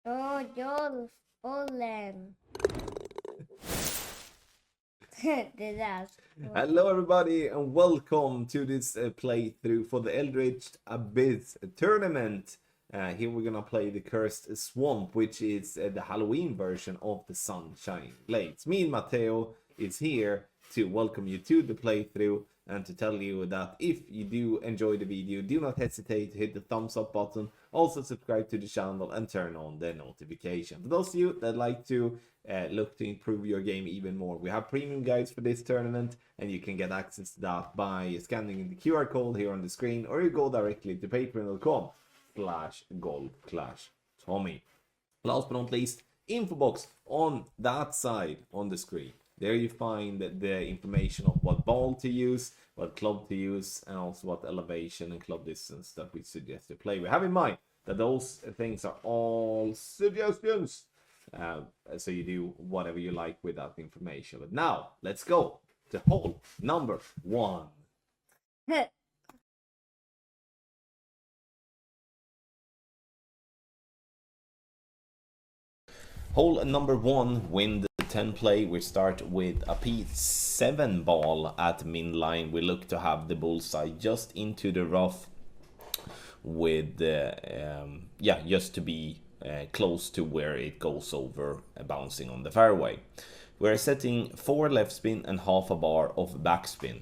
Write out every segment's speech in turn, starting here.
Rolf Bollen. Hello everybody and welcome to this playthrough for the Eldritch Abyss tournament. Here we're gonna play the Cursed Swamp, which is the Halloween version of the Sunshine Blades. Me and Matteo is here to welcome you to the playthrough and to tell you that if you do enjoy the video, do not hesitate to hit the thumbs up button. Also subscribe to the channel and turn on the notification. For those of you that like to look to improve your game even more, we have premium guides for this tournament, and you can get access to that by scanning the QR code here on the screen, or you go directly to patreon.com/golfclashtommy. Last but not least, info box on that side on the screen. There you find the information of what ball to use, what club to use, and also what elevation and club distance that we suggest to play. We have in mind that those things are all suggestions. So you do whatever you like with that information. But now, let's go to hole number 1. Hole number 1, wind 10 play. We start with a P7 ball at min line. We look to have the bullseye just into the rough with just to be close to where it goes over, bouncing on the fairway. We're setting 4 left spin and half a bar of backspin.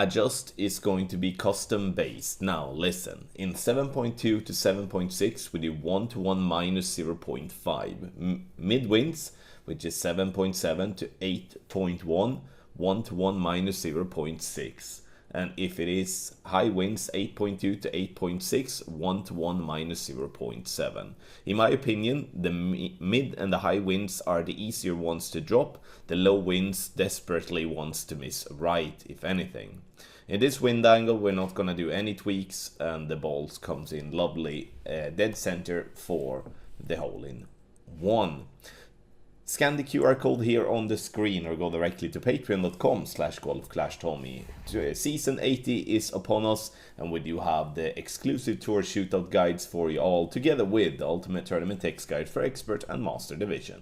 Adjust is going to be custom based. Now listen, in 7.2 to 7.6 we do 1-to-1 minus 0.5. Mid winds, which is 7.7 to 8.1, 1-to-1 minus 0.6. And if it is high winds, 8.2 to 8.6, 1-to-1 minus 0.7. In my opinion, the mid and the high winds are the easier ones to drop. The low winds desperately wants to miss right, if anything. In this wind angle, we're not going to do any tweaks, and the balls comes in lovely dead center for the hole in 1. Scan the QR code here on the screen or go directly to patreon.com/golfclashtommy. Season 80 is upon us, and we do have the exclusive tour shootout guides for you all, together with the Ultimate Tournament Text Guide for Expert and Master Division.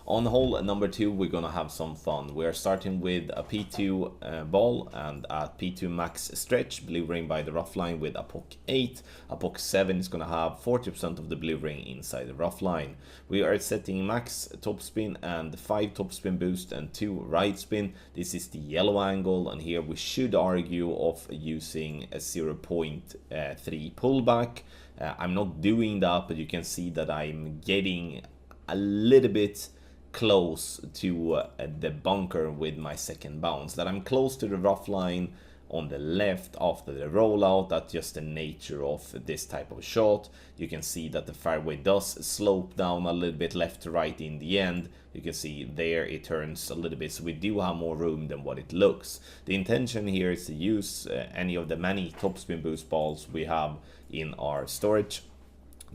On hole number 2, we're gonna have some fun. We're starting with a P2 ball, and at P2 max stretch, blue ring by the rough line with a puck 8. A puck 7 is gonna have 40% of the blue ring inside the rough line. We are setting max topspin and 5 topspin boost and 2 right spin. This is the yellow angle, and here we should argue of using a 0.3 pullback. I'm not doing that, but you can see that I'm getting a little bit close to the bunker with my second bounce, that I'm close to the rough line on the left after the rollout. That's just the nature of this type of shot. You can see that the fairway does slope down a little bit left to right in the end. You can see there it turns a little bit, so we do have more room than what it looks. The intention here is to use any of the many topspin boost balls we have in our storage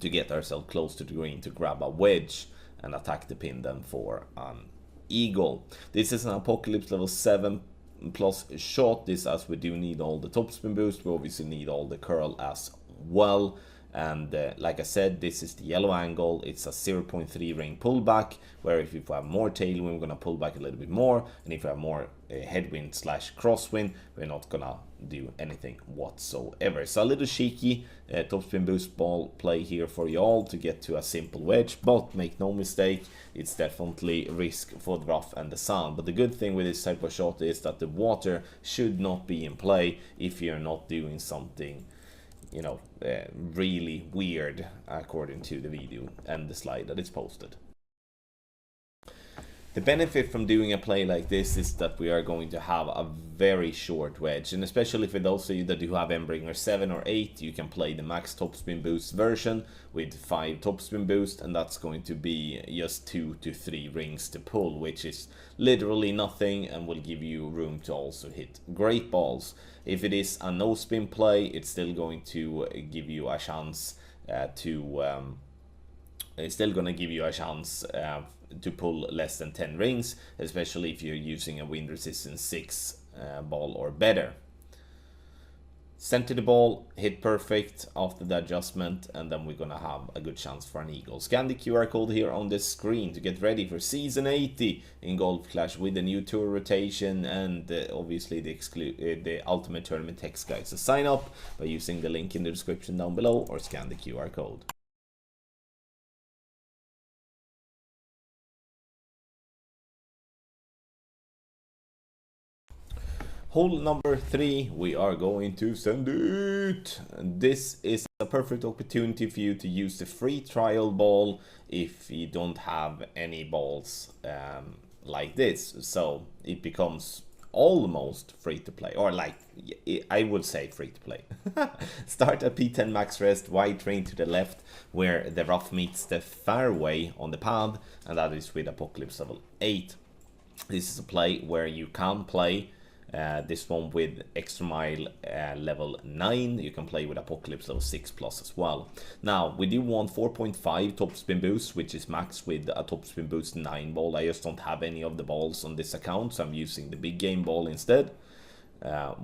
to get ourselves close to the green to grab a wedge and attack the pin then for an eagle. This is an Apocalypse level 7 plus shot. This, as we do need all the topspin boost, we obviously need all the curl as well. And like I said, this is the yellow angle. It's a 0.3 ring pullback, where if we have more tailwind, we're gonna pull back a little bit more, and if we have more headwind / crosswind, we're not gonna do anything whatsoever. So a little cheeky topspin boost ball play here for you all to get to a simple wedge, but make no mistake, it's definitely risk for the rough and the sand. But the good thing with this type of shot is that the water should not be in play if you're not doing something, you know, really weird, according to the video and the slide that is posted. The benefit from doing a play like this is that we are going to have a very short wedge, and especially for those of you that do have Embringer 7 or 8, you can play the max topspin boost version with 5 topspin boost, and that's going to be just 2 to 3 rings to pull, which is literally nothing and will give you room to also hit great balls. If it is a no spin play, it's still going to give you a chance to pull less than 10 rings, especially if you're using a wind resistance 6 ball or better. Center the ball, hit perfect after the adjustment, and then we're gonna have a good chance for an eagle. Scan the QR code here on the screen to get ready for season 80 in Golf Clash with the new tour rotation and obviously the ultimate tournament text guide. So sign up by using the link in the description down below or scan the QR code. Hole number 3, we are going to send it. This is a perfect opportunity for you to use the free trial ball if you don't have any balls like this. So it becomes almost free to play, or like I would say free to play. Start a P10 max rest, wide train to the left where the rough meets the fairway on the pad, and that is with Apocalypse level 8. This is a play where you can play this one with Extra Mile level 9. You can play with Apocalypse level 6 plus as well. Now, we do want 4.5 top spin boost, which is max with a top spin boost 9 ball. I just don't have any of the balls on this account, so I'm using the big game ball instead.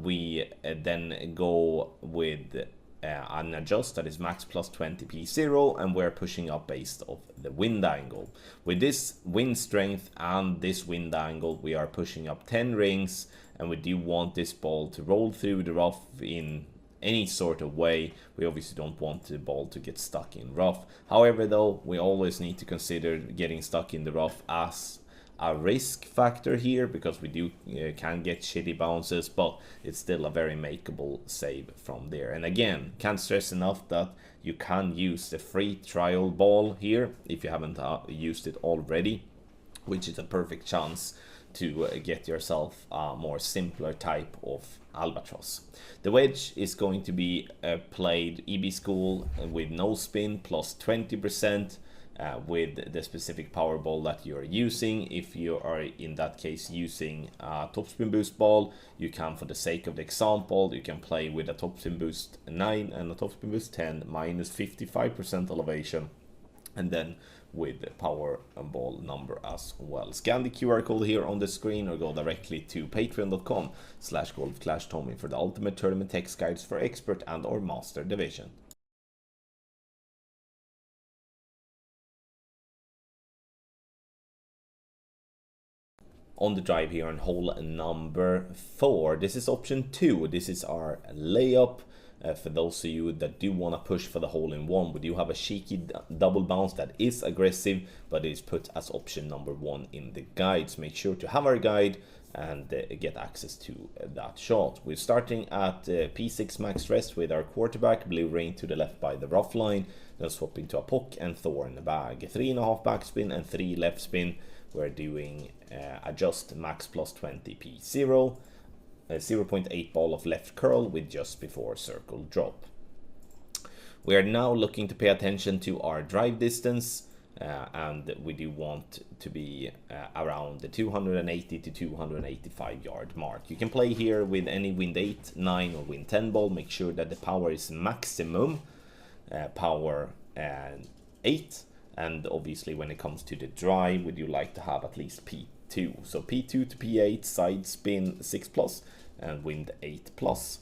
We then go with an adjust that is max plus 20 P0, and we're pushing up based off the wind angle. With this wind strength and this wind angle, we are pushing up 10 rings, and we do want this ball to roll through the rough in any sort of way. We obviously don't want the ball to get stuck in rough. However, though, we always need to consider getting stuck in the rough as a risk factor here, because we do can get shitty bounces, but it's still a very makeable save from there. And again, can't stress enough that you can use the free trial ball here if you haven't used it already, which is a perfect chance to get yourself a more simpler type of albatross. The wedge is going to be played EB school with no spin plus 20%. With the specific power ball that you're using. If you are in that case using a top spin boost ball, you can, for the sake of the example, you can play with a top spin boost 9 and a top spin boost 10 minus 55% elevation, and then with the power ball number as well. Scan the QR code here on the screen or go directly to patreon.com/golfclashtommy for the ultimate tournament text guides for expert and or master division. On the drive here on hole number 4, this is option 2. This is our layup. For those of you that do want to push for the hole-in-one, we do have a cheeky double bounce that is aggressive, but it is put as option number 1 in the guides. Make sure to have our guide and get access to that shot. We're starting at P6 max rest with our quarterback, blue rain to the left by the rough line, then swapping to a puck and thorn bag. 3.5 backspin and 3 left spin. We're doing adjust max plus 20 P0, 0.8 ball of left curl with just before circle drop. We are now looking to pay attention to our drive distance, and we do want to be around the 280 to 285 yard mark. You can play here with any wind 8, 9 or wind 10 ball. Make sure that the power is maximum power 8. And obviously when it comes to the drive, would you like to have at least P2? So P2 to P8, side spin 6 plus and wind 8 plus.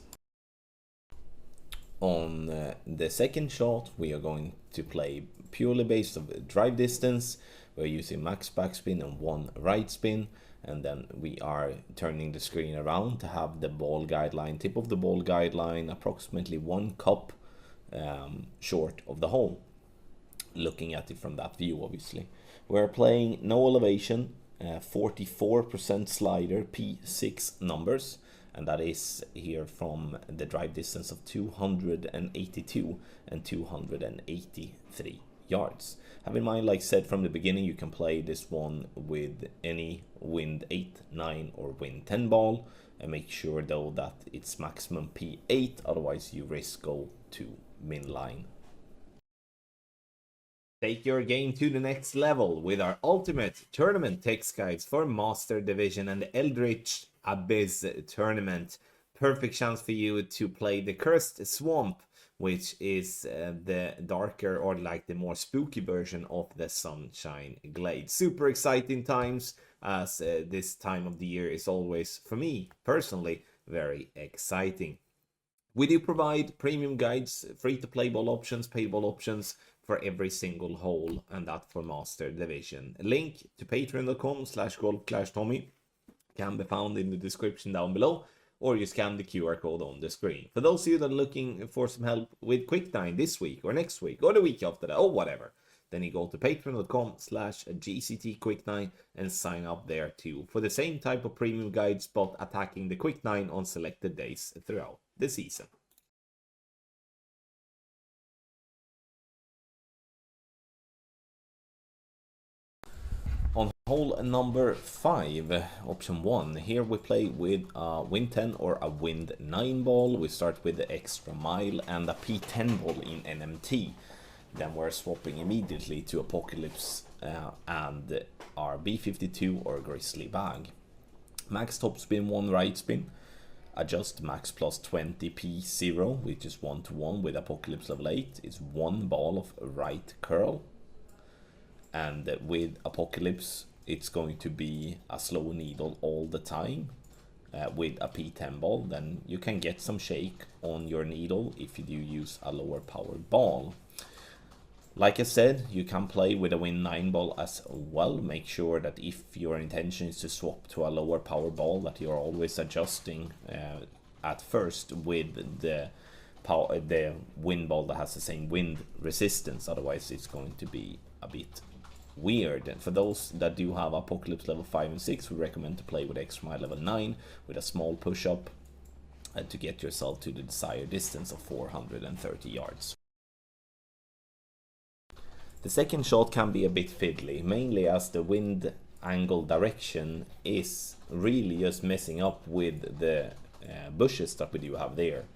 On the second shot, we are going to play purely based on drive distance. We're using max backspin and 1 right spin. And then we are turning the screen around to have the ball guideline, tip of the ball guideline, approximately 1 cup short of the hole. Looking at it from that view, obviously. We're playing no elevation, 44% slider, P6 numbers, and that is here from the drive distance of 282 and 283 yards. Have in mind, like I said from the beginning, you can play this one with any wind 8, 9 or wind 10 ball, and make sure though that it's maximum P8, otherwise you risk go to min line. Take your game to the next level with our ultimate tournament text guides for Master Division and the Eldritch Abyss tournament. Perfect chance for you to play the Cursed Swamp which is the darker or like the more spooky version of the Sunshine Glade. Super exciting times, as this time of the year is always, for me personally, very exciting. We do provide premium guides, free-to-play ball options, paintball options for every single hole, and that for Master Division. A link to patreon.com/golf-tommy can be found in the description down below, or you scan the QR code on the screen. For those of you that are looking for some help with Quick9 this week, or next week, or the week after that, or whatever, then you go to patreon.com/GCTQuick9 and sign up there too for the same type of premium guides, but attacking the Quick9 on selected days throughout the season. On hole number 5, option 1, here we play with a Wind 10 or a Wind 9 ball. We start with the extra mile and a P10 ball in NMT. Then we're swapping immediately to Apocalypse and our B52 or Grizzly bag. Max top spin, 1 right spin. Adjust max plus 20 P0, which is 1-1 with Apocalypse level 8. It's 1 ball of right curl. And with Apocalypse, it's going to be a slow needle all the time. With a P10 ball, then you can get some shake on your needle if you do use a lower powered ball. Like I said, you can play with a Wind 9 ball as well. Make sure that if your intention is to swap to a lower power ball, that you're always adjusting at first with the wind ball that has the same wind resistance. Otherwise, it's going to be a bit weird. And for those that do have Apocalypse level 5 and 6, we recommend to play with extra mile level 9 with a small push-up to get yourself to the desired distance of 430 yards. The second shot can be a bit fiddly, mainly as the wind angle direction is really just messing up with the bushes that we do have there.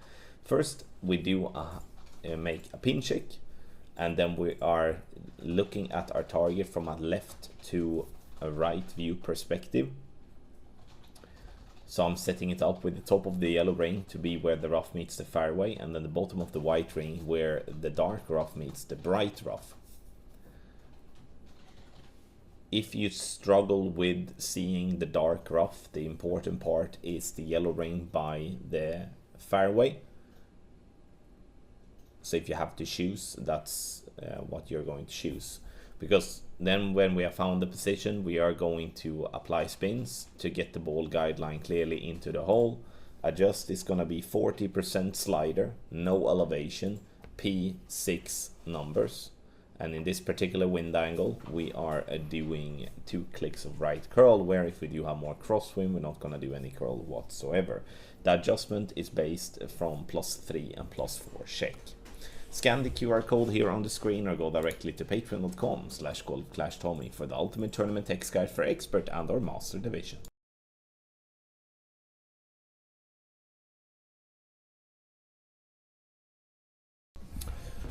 First, we do make a pin check, and then we are looking at our target from a left to a right view perspective. So I'm setting it up with the top of the yellow ring to be where the rough meets the fairway, and then the bottom of the white ring where the dark rough meets the bright rough. If you struggle with seeing the dark rough, the important part is the yellow ring by the fairway. So if you have to choose, that's what you're going to choose. Because then when we have found the position, we are going to apply spins to get the ball guideline clearly into the hole. Adjust is going to be 40% slider, no elevation, P6 numbers. And in this particular wind angle, we are doing 2 clicks of right curl, where if we do have more crosswind, we're not going to do any curl whatsoever. The adjustment is based from +3 and +4 shake. Scan the QR code here on the screen or go directly to patreon.com/golf-tommy for the ultimate tournament text guide for expert and or master division.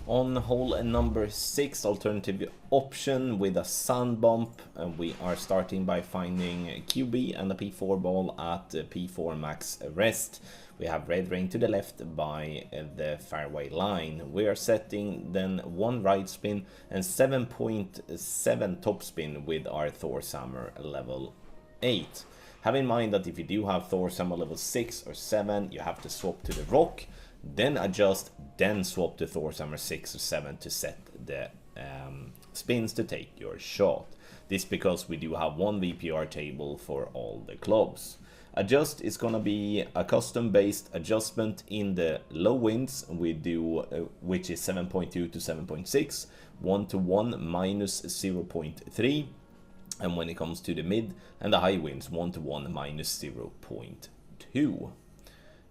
On hole number 6, alternative option with a sun bump, we are starting by finding QB and a P4 ball at P4 max rest. We have red ring to the left by the fairway line. We are setting then 1 right spin and 7.7 top spin with our Thor's Hammer level 8. Have in mind that if you do have Thor's Hammer level 6 or 7, you have to swap to the rock, then adjust, then swap to Thor's Hammer 6 or 7 to set the spins to take your shot. This because we do have 1 VPR table for all the clubs. Adjust is gonna be a custom based adjustment in the low winds we do, which is 7.2 to 7.6, 1-1 minus 0.3, and when it comes to the mid and the high winds, 1-1 minus 0.2.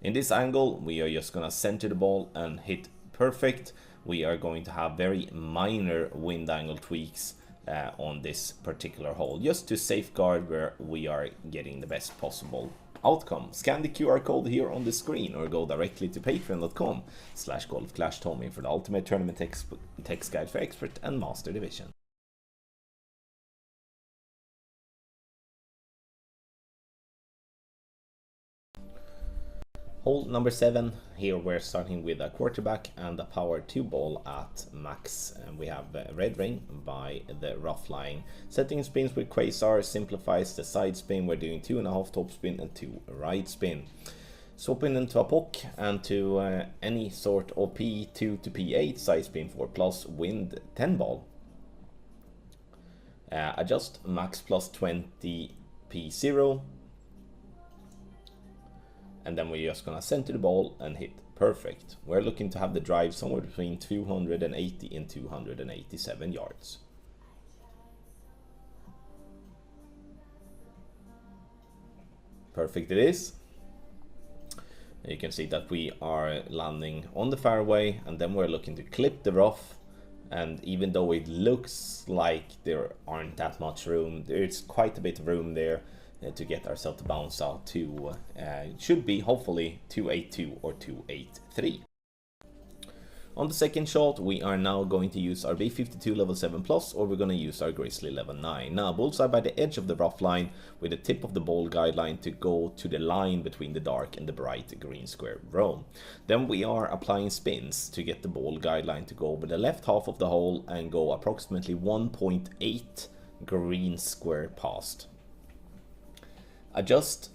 In this angle, we are just gonna center the ball and hit perfect. We are going to have very minor wind angle tweaks on this particular hole, just to safeguard where we are getting the best possible outcome. Scan the QR code here on the screen or go directly to patreon.com/golf-tommy for the ultimate tournament text guide for expert and master division. Hole number 7, here we're starting with a quarterback and a power 2 ball at max. And we have red ring by the rough line. Setting spins with quasar simplifies the side spin. We're doing 2.5 top spin and 2 right spin. Swapping into a puck and to any sort of P2 to P8 side spin 4 plus wind 10 ball. Adjust max plus 20 P0. And then we're just gonna center the ball and hit perfect. We're looking to have the drive somewhere between 280 and 287 yards. Perfect it is. You can see that we are landing on the fairway, and then we're looking to clip the rough. And even though it looks like there aren't that much room, there's quite a bit of room there to get ourselves to bounce out to it should be hopefully 282 or 283. On the second shot, we are now going to use our B52 level 7 plus, or we're going to use our Grizzly level 9. Now, bullseye by the edge of the rough line with the tip of the ball guideline to go to the line between the dark and the bright green square row. Then we are applying spins to get the ball guideline to go over the left half of the hole and go approximately 1.8 green square past. Adjust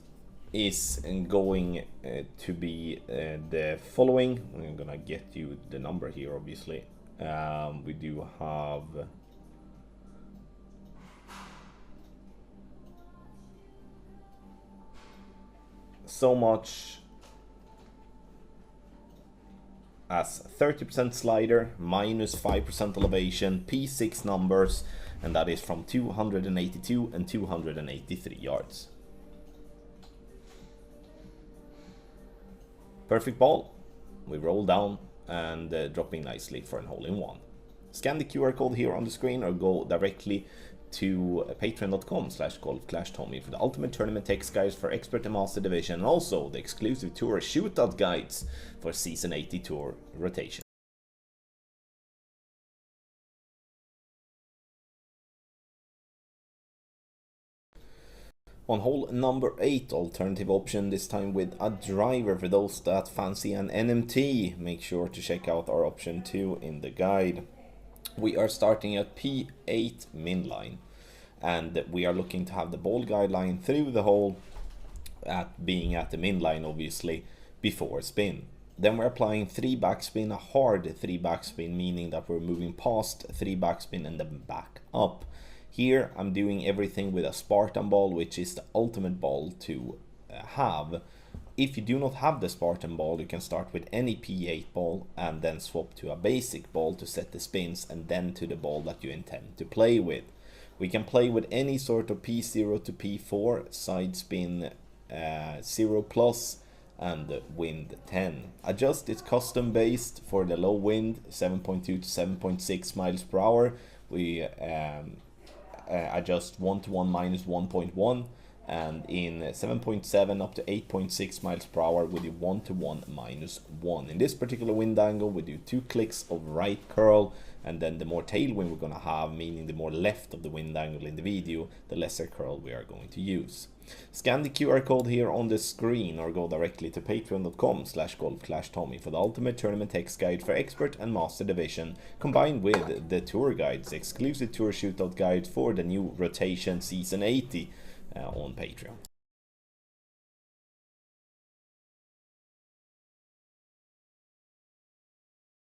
is going to be the following. I'm gonna get you the number here, obviously. We do have so much as 30% slider, minus 5% elevation, P6 numbers, and that is from 282 and 283 yards. Perfect ball. We roll down and dropping nicely for an hole-in-one. Scan the QR code here on the screen or go directly to patreon.com/golf-tommy for the ultimate tournament text guides for expert and master division, and also the exclusive tour shootout guides for season 80 tour rotation. On hole number 8, alternative option, this time with a driver for those that fancy an NMT. Make sure to check out our option 2 in the guide. We are starting at P8 min line, and we are looking to have the ball guideline through the hole, being at the min line obviously, before spin. Then we're applying 3 backspin, a hard 3 backspin, meaning that we're moving past 3 backspin and then back up. Here I'm doing everything with a Spartan ball, which is the ultimate ball to have. If you do not have the Spartan ball, you can start with any P8 ball and then swap to a basic ball to set the spins, and then to the ball that you intend to play with. We can play with any sort of P0 to P4, side spin 0 plus, and wind 10. Adjust is custom based for the low wind, 7.2 to 7.6 miles per hour. We adjust 1 to 1 minus 1.1, and in 7.7 up to 8.6 miles per hour we do 1 to 1 minus 1. In this particular wind angle we do 2 clicks of right curl, and then the more tailwind we're going to have, meaning the more left of the wind angle in the video, the lesser curl we are going to use. Scan the QR code here on the screen or go directly to patreon.com/golf-tommy for the ultimate tournament text guide for expert and master division, combined with the tour guides, exclusive tour shootout guide for the new rotation season 80 on Patreon.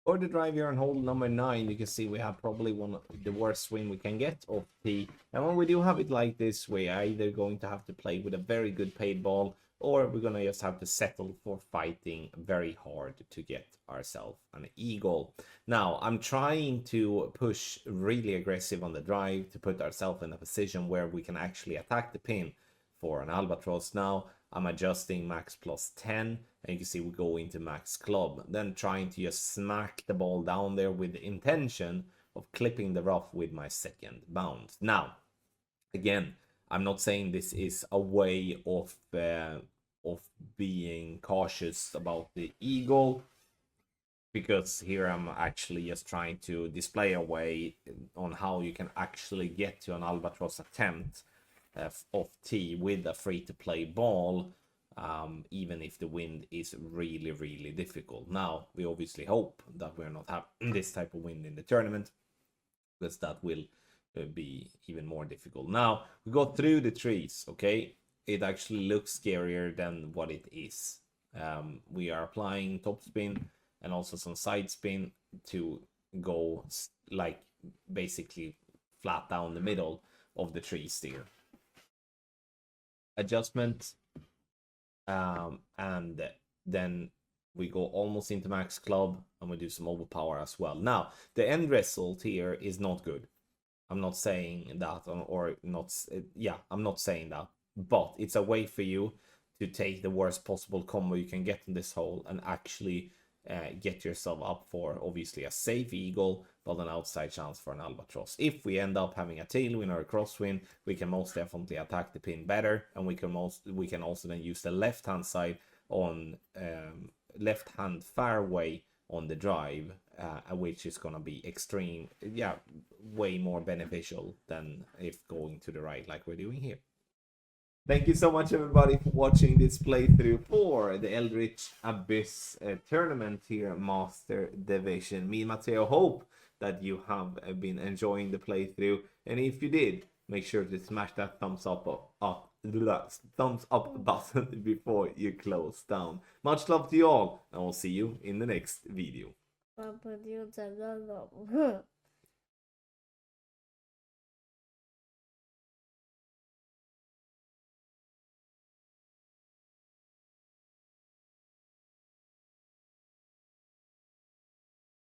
For the drive here on hole number 9, you can see we have probably one of the worst swing we can get off tee. And when we do have it like this, we're either going to have to play with a very good paid ball, or we're going to just have to settle for fighting very hard to get ourselves an eagle. Now, I'm trying to push really aggressive on the drive to put ourselves in a position where we can actually attack the pin for an albatross. Now, I'm adjusting max plus 10, and you can see we go into max club, then trying to just smack the ball down there with the intention of clipping the rough with my second bounce. Now, again, I'm not saying this is a way of being cautious about the eagle, because here I'm actually just trying to display a way on how you can actually get to an albatross attempt off tee with a free-to-play ball. even if the wind is really, really difficult. Now, we obviously hope that we're not having this type of wind in the tournament, because that will be even more difficult. Now, we go through the trees, okay? It actually looks scarier than what it is. We are applying top spin and also some side spin to go like basically flat down the middle of the trees there. Adjustment, and then we go almost into max club and we do some overpower as well. Now, the end result here is not good. I'm not saying that, or not, yeah, I'm not saying that, but it's a way for you to take the worst possible combo you can get in this hole and actually get yourself up for obviously a safe eagle, but an outside chance for an albatross. If we end up having a tailwind or a crosswind, we can most definitely attack the pin better, and we can also then use the left hand side on left hand fairway on the drive, which is gonna be way more beneficial than if going to the right like we're doing here. Thank you so much, everybody, for watching this playthrough for the Eldritch Abyss tournament here, Master Division. Me and Matteo hope that you have been enjoying the playthrough, and if you did, make sure to smash that thumbs up button before you close down. Much love to you all, and we'll see you in the next video.